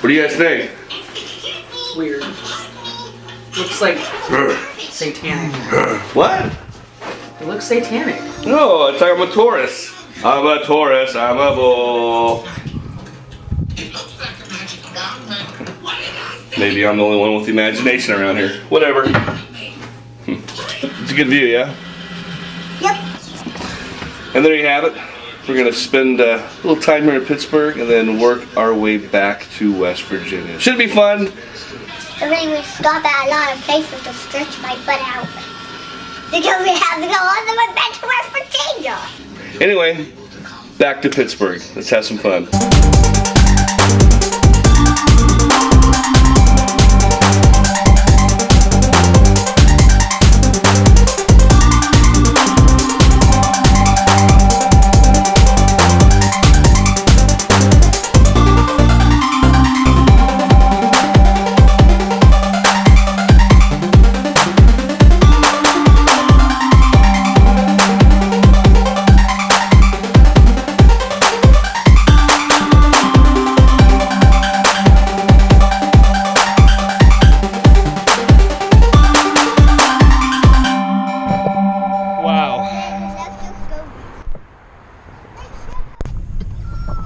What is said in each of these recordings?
What do you guys think? It's weird. Looks like satanic. What? It looks satanic. No, it's like I'm a Taurus. I'm a Taurus, I'm a bull. Maybe I'm the only one with imagination around here. Whatever. It's a good view, yeah? Yep. And there you have it. We're going to spend a little time here in Pittsburgh and then work our way back to West Virginia. Should be fun. I think we stop at a lot of places to stretch my butt out. Because we have to go all the way back to West Virginia. Anyway, back to Pittsburgh. Let's have some fun.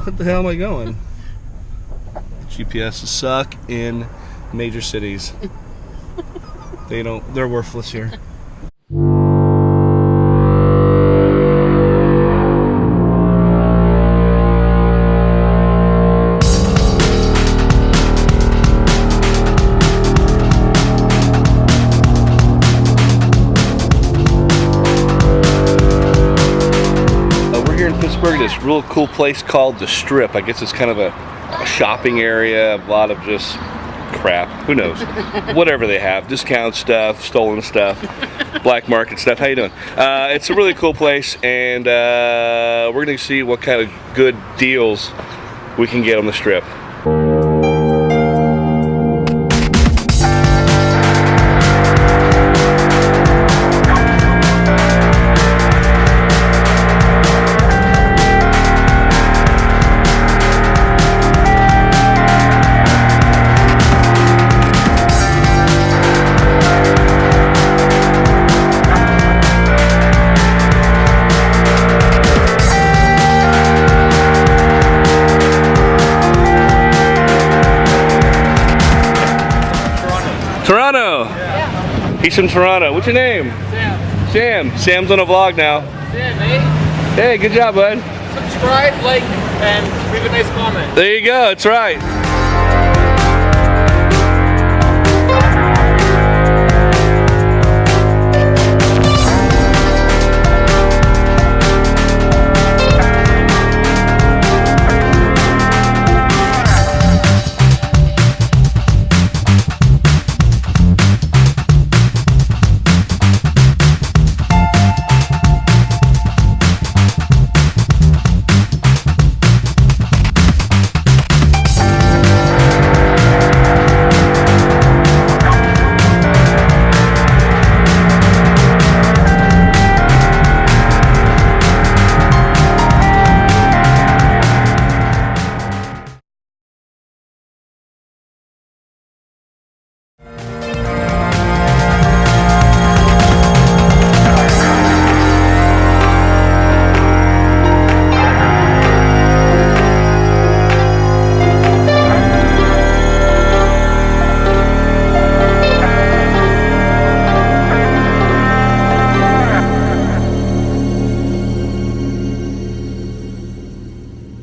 What the hell am I going? GPSs suck in major cities. They're worthless here. Pittsburgh, this real cool place called the Strip. I guess it's kind of a shopping area, a lot of just crap. Who knows? Whatever they have, discount stuff, stolen stuff, black market stuff. How you doing? It's a really cool place, and we're going to see what kind of good deals we can get on the Strip. Toronto! Yeah. He's from Toronto. What's your name? Sam. Sam's on a vlog now. Sam, eh? Hey, good job, bud. Subscribe, like, and leave a nice comment. There you go, that's right.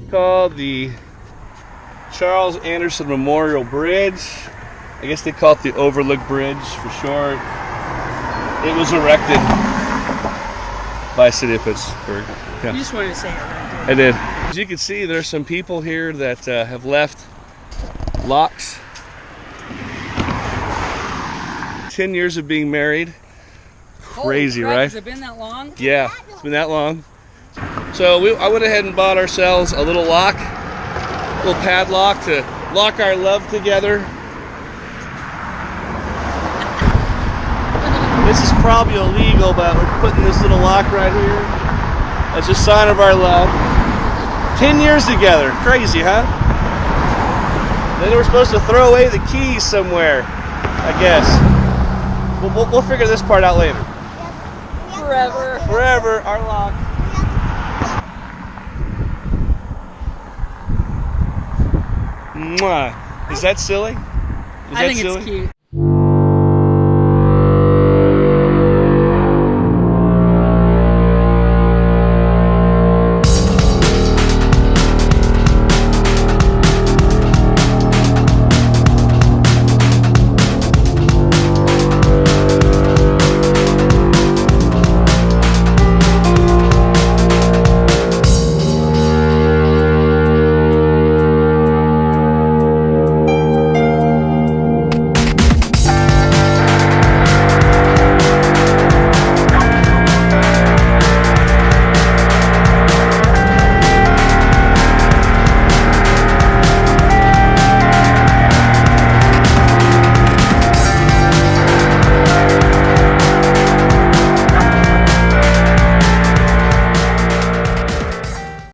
Called the Charles Anderson Memorial Bridge. I guess they call it the Overlook Bridge for short. It was erected by the city of Pittsburgh. Yeah. You just wanted to say it right I did. As you can see, there's some people here that have left locks. 10 years of being married. Crazy, right? Has it been that long? Yeah, it's been that long. So I went ahead and bought ourselves a little lock, a little padlock to lock our love together. This is probably illegal, but we're putting this little lock right here as a sign of our love. 10 years together, crazy, huh? Then we're supposed to throw away the keys somewhere, I guess. We'll figure this part out later. Forever. Forever, our lock. Mwah. Is that silly? Is I that think silly? it's cute.